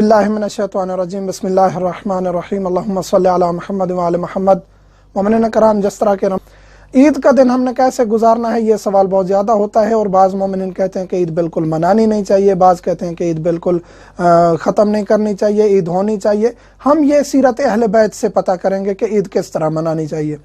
باللہ من الشیطان الرجیم بسم اللہ الرحمن الرحیم اللہم صلی علی محمد وعلی محمد۔ مومنین کرام، جس طرح کے عید کا دن ہم نے کیسے گزارنا ہے، یہ سوال بہت زیادہ ہوتا ہے، اور بعض مومنین کہتے ہیں کہ عید بالکل منانی نہیں چاہیے، بعض کہتے ہیں کہ عید بالکل ختم نہیں کرنی چاہیے، عید ہونی چاہیے۔ ہم یہ سیرت اہلیبیت سے پتہ کریں گے کہ عید کس طرح منانی چاہیے۔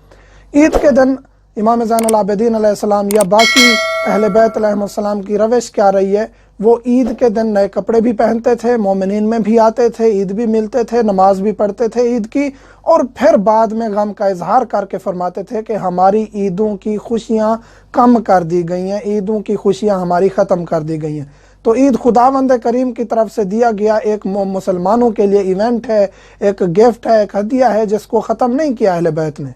عید کے دن امام زین العابدین علیہ السلام یا باقی اہل بیت علیہ السلام کی روش کیا رہی ہے، وہ عید کے دن نئے کپڑے بھی پہنتے تھے، مومنین میں بھی آتے تھے، عید بھی ملتے تھے، نماز بھی پڑھتے تھے عید کی، اور پھر بعد میں غم کا اظہار کر کے فرماتے تھے کہ ہماری عیدوں کی خوشیاں کم کر دی گئی ہیں، عیدوں کی خوشیاں ہماری ختم کر دی گئی ہیں۔ تو عید خداوند کریم کی طرف سے دیا گیا ایک مسلمانوں کے لیے ایونٹ ہے، ایک گفٹ ہے، ایک ہدیہ ہے، جس کو ختم نہیں کیا اہل بیت نے۔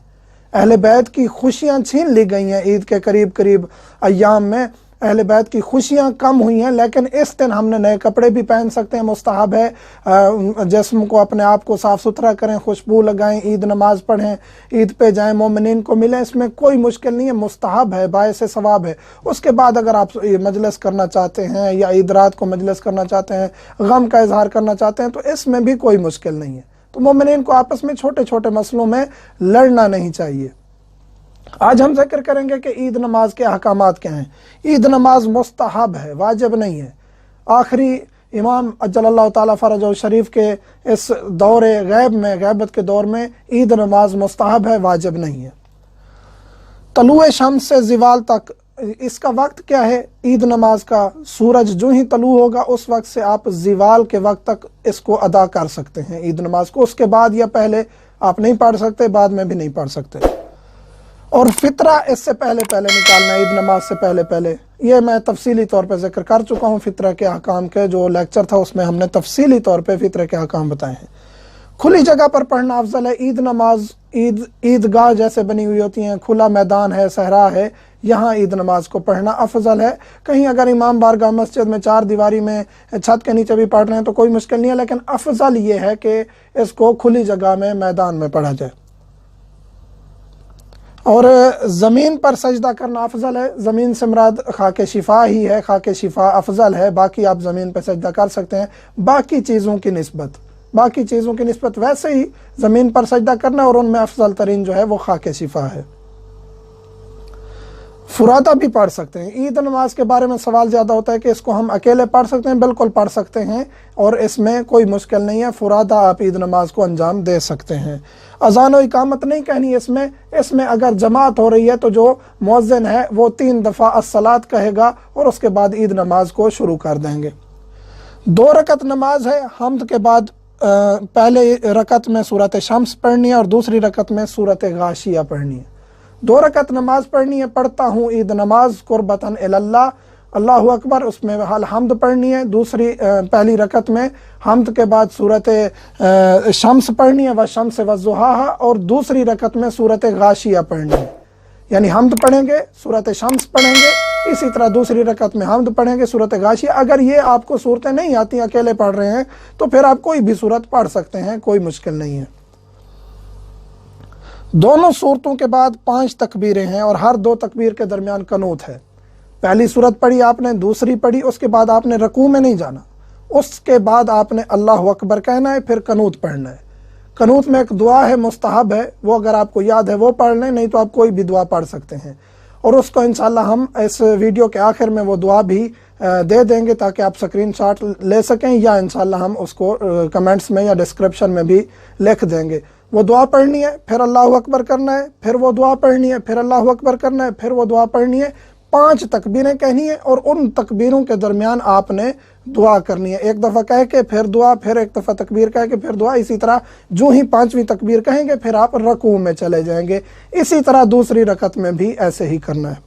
اہل بیت کی خوشیاں چھین لی گئی ہیں، عید کے قریب ایام میں اہل بیت کی خوشیاں کم ہوئی ہیں، لیکن اس دن ہم نے نئے کپڑے بھی پہن سکتے ہیں، مستحب ہے۔ جسم کو، اپنے آپ کو صاف ستھرا کریں، خوشبو لگائیں، عید نماز پڑھیں، عید پہ جائیں، مومنین کو ملیں، اس میں کوئی مشکل نہیں ہے، مستحب ہے، باعث ثواب ہے۔ اس کے بعد اگر آپ مجلس کرنا چاہتے ہیں یا عید رات کو مجلس کرنا چاہتے ہیں، غم کا اظہار کرنا چاہتے ہیں، تو اس میں بھی کوئی مشکل نہیں ہے۔ تو مومنین کو آپس میں چھوٹے چھوٹے مسئلوں میں لڑنا نہیں چاہیے۔ آج ہم ذکر کریں گے کہ عید نماز کے احکامات کیا ہیں۔ عید نماز مستحب ہے، واجب نہیں ہے۔ آخری امام اجل اللہ تعالیٰ فرجہ شریف کے اس دور غیب میں، غیبت کے دور میں عید نماز مستحب ہے، واجب نہیں ہے۔ طلوع شمس سے زوال تک اس کا وقت کیا ہے؟ عید نماز کا سورج جو ہی طلوع ہوگا اس وقت سے آپ زوال کے وقت تک اس کو ادا کر سکتے ہیں، عید نماز کو۔ اس کے بعد یا پہلے آپ نہیں پڑھ سکتے، بعد میں بھی نہیں پڑھ سکتے۔ اور فطرہ اس سے پہلے نکالنا ہے، عید نماز سے پہلے۔ یہ میں تفصیلی طور پہ ذکر کر چکا ہوں، فطرہ کے احکام کے جو لیکچر تھا اس میں ہم نے تفصیلی طور پہ فطرہ کے احکام بتائے ہیں۔ کھلی جگہ پر پڑھنا افضل ہے۔ عید نماز عیدگاہ جیسے بنی ہوئی ہوتی ہیں، کھلا میدان ہے، صحرا ہے، یہاں عید نماز کو پڑھنا افضل ہے۔ کہیں اگر امام بارگاہ مسجد میں چار دیواری میں چھت کے نیچے بھی پڑھ رہے ہیں تو کوئی مشکل نہیں ہے، لیکن افضل یہ ہے کہ اس کو کھلی جگہ میں، میدان میں پڑھا جائے۔ اور زمین پر سجدہ کرنا افضل ہے۔ زمین سے مراد خاک شفا ہی ہے، خاک شفا افضل ہے، باقی آپ زمین پہ سجدہ کر سکتے ہیں۔ باقی چیزوں کی نسبت ویسے ہی زمین پر سجدہ کرنا، اور ان میں افضل ترین جو ہے وہ خاک شفا ہے۔ فرادہ بھی پڑھ سکتے ہیں۔ عید نماز کے بارے میں سوال زیادہ ہوتا ہے کہ اس کو ہم اکیلے پڑھ سکتے ہیں، بالکل پڑھ سکتے ہیں، اور اس میں کوئی مشکل نہیں ہے، فرادہ آپ عید نماز کو انجام دے سکتے ہیں۔ اذان و اقامت نہیں کہنی اس میں اگر جماعت ہو رہی ہے تو جو مؤذن ہے وہ 3 دفعہ الصلاۃ کہے گا، اور اس کے بعد عید نماز کو شروع کر دیں گے۔ 2 رکعت نماز ہے، حمد کے بعد پہلے رکعت میں سورۃ شمس پڑھنی ہے اور دوسری رکعت میں سورۃ غاشیہ پڑھنی ہے۔ 2 رکعت نماز پڑھنی ہے، پڑھتا ہوں عید نماز قربتاً اللہ، اللہ اکبر، اس میں حمد پڑھنی ہے۔ پہلی رکعت میں حمد کے بعد سورۃ شمس پڑھنی ہے، والشمس والضحیٰ، اور دوسری رکعت میں سورۃ غاشیہ پڑھنی ہے۔ یعنی حمد پڑھیں گے، سورۃ شمس پڑھیں گے، اسی طرح دوسری رکعت میں حمد پڑھیں گے، سورۃ غاشیہ۔ اگر یہ آپ کو صورتیں نہیں آتی، اکیلے پڑھ رہے ہیں، تو پھر آپ کوئی بھی صورت پڑھ سکتے ہیں، کوئی مشکل نہیں ہے۔ دونوں صورتوں کے بعد 5 تکبیریں ہیں، اور ہر 2 تکبیر کے درمیان قنوت ہے۔ پہلی صورت پڑھی آپ نے، دوسری پڑھی، اس کے بعد آپ نے رکوع میں نہیں جانا، اس کے بعد آپ نے اللہ اکبر کہنا ہے، پھر قنوت پڑھنا ہے۔ قنوت میں ایک دعا ہے، مستحب ہے، وہ اگر آپ کو یاد ہے وہ پڑھ لیں، نہیں تو آپ کوئی بھی دعا پڑھ سکتے ہیں، اور اس کو انشاءاللہ ہم اس ویڈیو کے آخر میں وہ دعا بھی دے دیں گے تاکہ آپ سکرین شاٹ لے سکیں، یا انشاءاللہ ہم اس کو کمنٹس میں یا ڈسکرپشن میں بھی لکھ دیں گے۔ وہ دعا پڑھنی ہے، پھر اللہ اکبر کرنا ہے، پھر وہ دعا پڑھنی ہے، پھر اللہ اکبر کرنا ہے، پھر وہ دعا پڑھنی ہے۔ 5 تکبیریں کہنی ہے، اور ان تکبیروں کے درمیان آپ نے دعا کرنی ہے، 1 دفعہ کہہ کے پھر دعا، پھر 1 دفعہ تکبیر کہہ کے پھر دعا، اسی طرح جو ہی 5ویں تکبیر کہیں گے پھر آپ رکوع میں چلے جائیں گے۔ اسی طرح دوسری رکعت میں بھی ایسے ہی کرنا ہے۔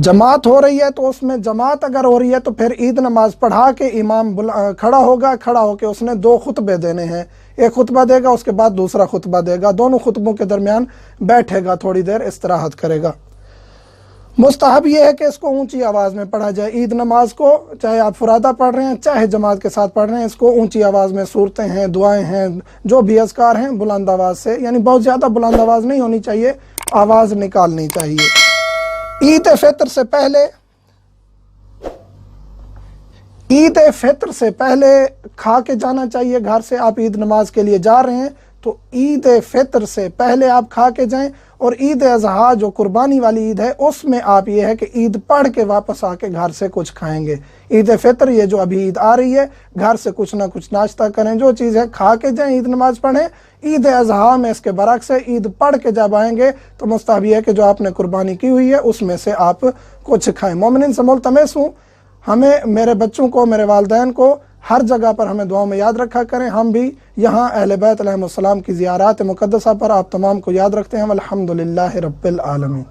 جماعت ہو رہی ہے تو اس میں جماعت اگر ہو رہی ہے تو پھر عید نماز پڑھا کے امام کھڑا ہوگا، کھڑا ہو کے اس نے 2 خطبے دینے ہیں، ایک خطبہ دے گا، اس کے بعد دوسرا خطبہ دے گا، دونوں خطبوں کے درمیان بیٹھے گا، تھوڑی دیر استراحت کرے گا۔ مستحب یہ ہے کہ اس کو اونچی آواز میں پڑھا جائے، عید نماز کو چاہے آپ فرادہ پڑھ رہے ہیں چاہے جماعت کے ساتھ پڑھ رہے ہیں، اس کو اونچی آواز میں صورتیں ہیں، دعائیں ہیں، جو بھی اذکار ہیں بلند آواز سے، یعنی بہت زیادہ بلند آواز نہیں ہونی چاہیے، آواز نکالنی چاہیے۔ عید فطر سے پہلے عید فطر سے پہلے کھا کے جانا چاہیے گھر سے. آپ عید نماز کے لیے جا رہے ہیں تو عید فطر سے پہلے آپ کھا کے جائیں. اور عید اضحیٰ جو قربانی والی عید ہے اس میں آپ یہ ہے کہ عید پڑھ کے واپس آ کے گھر سے کچھ کھائیں گے. عید فطر یہ جو ابھی عید آ رہی ہے گھر سے کچھ نہ کچھ ناشتہ کریں, جو چیز ہے کھا کے جائیں, عید نماز پڑھیں. عید اضحیٰ میں اس کے برعکس ہے, عید پڑھ کے جب آئیں گے تو مستحب یہ ہے کہ جو آپ نے قربانی کی ہوئی ہے اس میں سے آپ کچھ کھائیں. مومنین سے ملتمس ہوں, ہمیں, میرے بچوں کو, میرے والدین کو ہر جگہ پر ہمیں دعاؤں میں یاد رکھا کریں. ہم بھی یہاں اہلیبیت علیہ السلام کی زیارات مقدسہ پر آپ تمام کو یاد رکھتے ہیں. الحمدللہ رب العالمین.